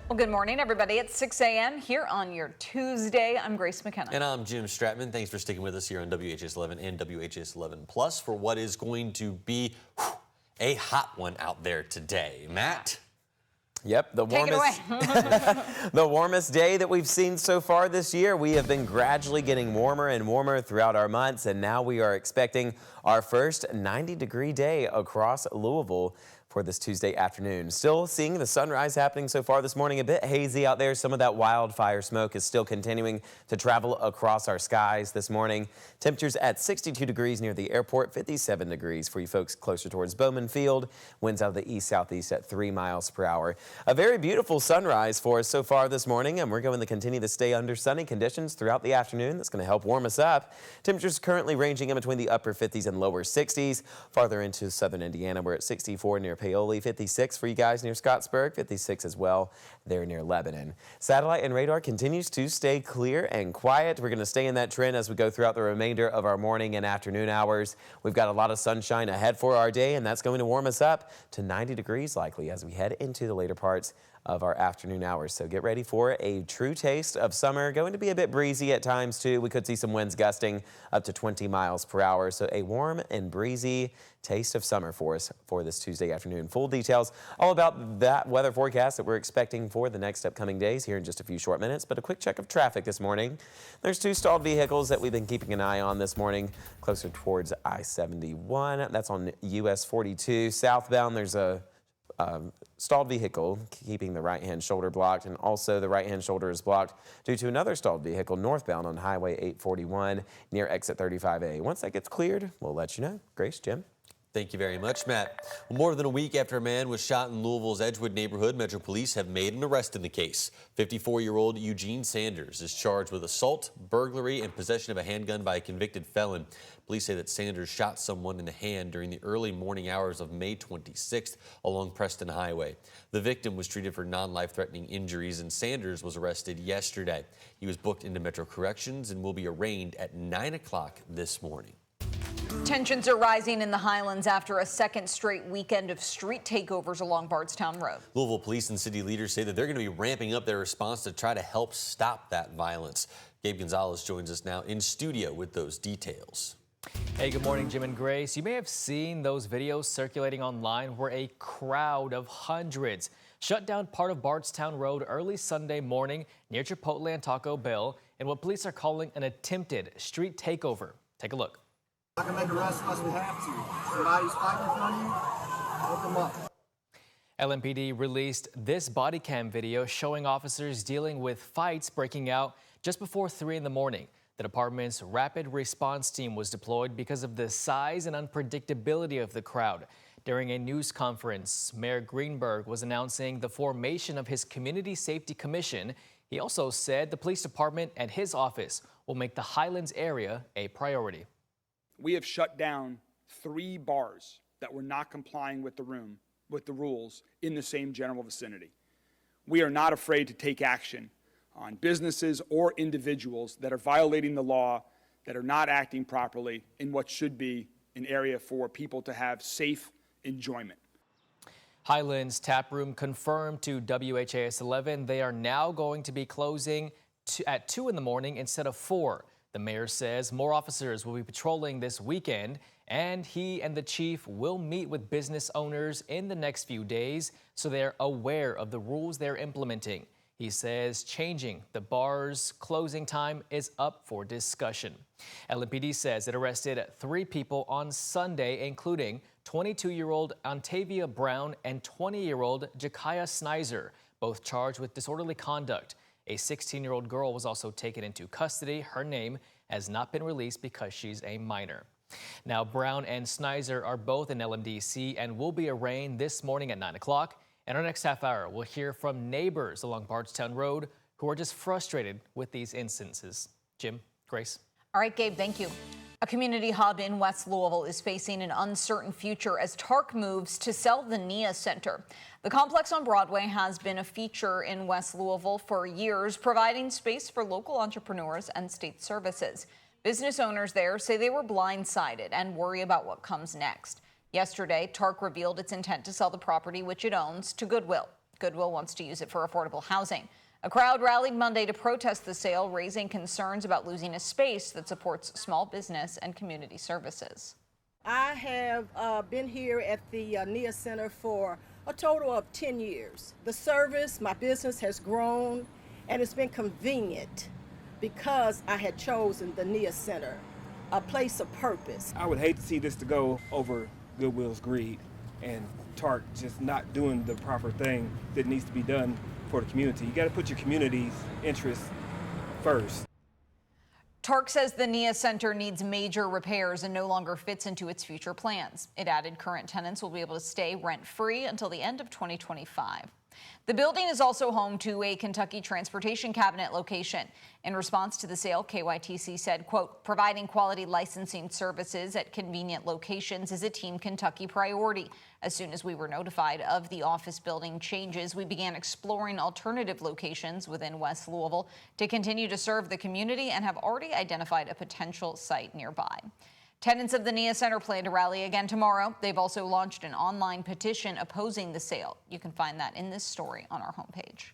Well, good morning, everybody. It's 6 a.m. here on your Tuesday. I'm Grace McKenna. And I'm Jim Stratman. Thanks for sticking with us here on WHAS11 and WHAS11 Plus for what is going to be a hot one out there today. Matt? Yep, the warmest day that we've seen so far this year. We have been gradually getting warmer and warmer throughout our months, and now we are expecting our first 90-degree day across Louisville for this Tuesday afternoon. Still seeing the sunrise happening so far this morning. A bit hazy out there. Some of that wildfire smoke is still continuing to travel across our skies this morning. Temperatures at 62 degrees near the airport, 57 degrees for you folks closer towards Bowman Field. Winds out of the east-southeast at 3 miles per hour. A very beautiful sunrise for us so far this morning, and we're going to continue to stay under sunny conditions throughout the afternoon. That's going to help warm us up. Temperatures currently ranging in between the upper 50s and lower 60s. Farther into southern Indiana, we're at 64 near Paoli, 56 for you guys near Scottsburg, 56 as well there near Lebanon. Satellite and radar continues to stay clear and quiet. We're going to stay in that trend as we go throughout the remainder of our morning and afternoon hours. We've got a lot of sunshine ahead for our day, and that's going to warm us up to 90 degrees likely as we head into the later parts of our afternoon hours. So get ready for a true taste of summer. Going to be a bit breezy at times too. We could see some winds gusting up to 20 miles per hour. So a warm and breezy taste of summer for us for this Tuesday afternoon. Full details all about that weather forecast that we're expecting for the next upcoming days here in just a few short minutes. But a quick check of traffic this morning. There's two stalled vehicles that we've been keeping an eye on this morning closer towards I-71. That's on US 42 southbound. There's a stalled vehicle keeping the right-hand shoulder blocked, and also the right-hand shoulder is blocked due to another stalled vehicle northbound on Highway 841 near exit 35A. Once that gets cleared, we'll let you know. Grace, Jim. Thank you very much, Matt. Well, more than a week after a man was shot in Louisville's Edgewood neighborhood, Metro Police have made an arrest in the case. 54-year-old Eugene Sanders is charged with assault, burglary, and possession of a handgun by a convicted felon. Police say that Sanders shot someone in the hand during the early morning hours of May 26th along Preston Highway. The victim was treated for non-life-threatening injuries, and Sanders was arrested yesterday. He was booked into Metro Corrections and will be arraigned at 9 o'clock this morning. Tensions are rising in the Highlands after a second straight weekend of street takeovers along Bardstown Road. Louisville police and city leaders say that they're going to be ramping up their response to try to help stop that violence. Gabe Gonzalez joins us now in studio with those details. Hey, good morning, Jim and Grace. You may have seen those videos circulating online where a crowd of hundreds shut down part of Bardstown Road early Sunday morning near Chipotle and Taco Bell in what police are calling an attempted street takeover. Take a look. I can make arrests unless we have to. Somebody's fighting in front of you, look them up. LMPD released this body cam video showing officers dealing with fights breaking out just before 3 in the morning. The department's rapid response team was deployed because of the size and unpredictability of the crowd. During a news conference, Mayor Greenberg was announcing the formation of his Community Safety Commission. He also said the police department and his office will make the Highlands area a priority. We have shut down 3 bars that were not complying with the rules in the same general vicinity. We are not afraid to take action on businesses or individuals that are violating the law, that are not acting properly in what should be an area for people to have safe enjoyment. Highlands Taproom confirmed to WHAS11 they are now going to be closing at 2 in the morning instead of 4. The mayor says more officers will be patrolling this weekend, and he and the chief will meet with business owners in the next few days so they're aware of the rules they're implementing. He says changing the bar's closing time is up for discussion. LMPD says it arrested 3 people on Sunday, including 22-year-old Antavia Brown and 20-year-old Jakaya Snizer, both charged with disorderly conduct. A 16-year-old girl was also taken into custody. Her name has not been released because she's a minor. Now, Brown and Snizer are both in LMDC and will be arraigned this morning at 9 o'clock. In our next half hour, we'll hear from neighbors along Bardstown Road who are just frustrated with these instances. Jim, Grace. All right, Gabe, thank you. A community hub in West Louisville is facing an uncertain future as TARC moves to sell the NIA Center. The complex on Broadway has been a feature in West Louisville for years, providing space for local entrepreneurs and state services. Business owners there say they were blindsided and worry about what comes next. Yesterday, TARC revealed its intent to sell the property, which it owns, to Goodwill. Goodwill wants to use it for affordable housing. A crowd rallied Monday to protest the sale, raising concerns about losing a space that supports small business and community services. I have been here at the NIA Center for a total of 10 years. The service, my business has grown, and it's been convenient because I had chosen the NIA Center, a place of purpose. I would hate to see this to go over Goodwill's greed and TARC just not doing the proper thing that needs to be done for the community. You got to put your community's interests first. TARC says the NIA Center needs major repairs and no longer fits into its future plans. It added current tenants will be able to stay rent-free until the end of 2025. The building is also home to a Kentucky Transportation Cabinet location. In response to the sale, KYTC said, quote, providing quality licensing services at convenient locations is a Team Kentucky priority. As soon as we were notified of the office building changes, we began exploring alternative locations within West Louisville to continue to serve the community and have already identified a potential site nearby. Tenants of the NIA Center plan to rally again tomorrow. They've also launched an online petition opposing the sale. You can find that in this story on our homepage.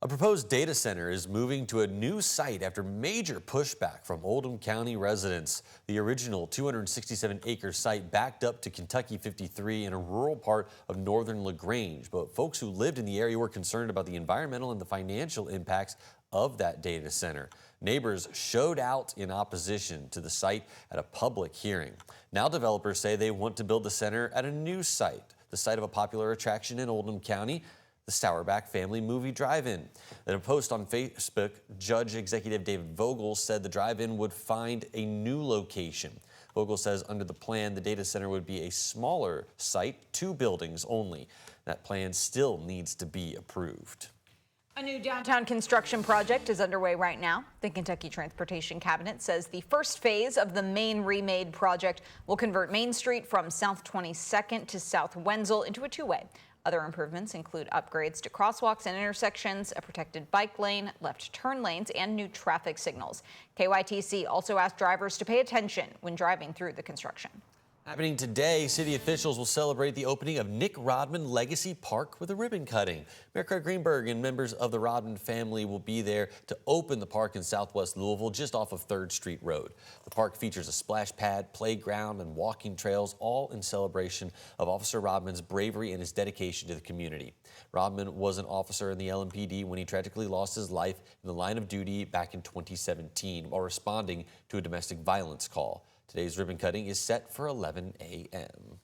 A proposed data center is moving to a new site after major pushback from Oldham County residents. The original 267-acre site backed up to Kentucky 53 in a rural part of northern LaGrange. But folks who lived in the area were concerned about the environmental and the financial impacts of that data center. Neighbors showed out in opposition to the site at a public hearing. Now developers say they want to build the center at a new site, the site of a popular attraction in Oldham County, the Sauerback Family Movie Drive-In. In a post on Facebook, Judge Executive David Vogel said the drive-in would find a new location. Vogel says under the plan, the data center would be a smaller site, 2 buildings only. That plan still needs to be approved. A new downtown construction project is underway right now. The Kentucky Transportation Cabinet says the first phase of the Main Remade project will convert Main Street from South 22nd to South Wenzel into a 2-way. Other improvements include upgrades to crosswalks and intersections, a protected bike lane, left turn lanes, and new traffic signals. KYTC also asked drivers to pay attention when driving through the construction. Happening today, city officials will celebrate the opening of Nick Rodman Legacy Park with a ribbon cutting. Mayor Craig Greenberg and members of the Rodman family will be there to open the park in southwest Louisville, just off of 3rd Street Road. The park features a splash pad, playground, and walking trails, all in celebration of Officer Rodman's bravery and his dedication to the community. Rodman was an officer in the LMPD when he tragically lost his life in the line of duty back in 2017 while responding to a domestic violence call. Today's ribbon cutting is set for 11 a.m.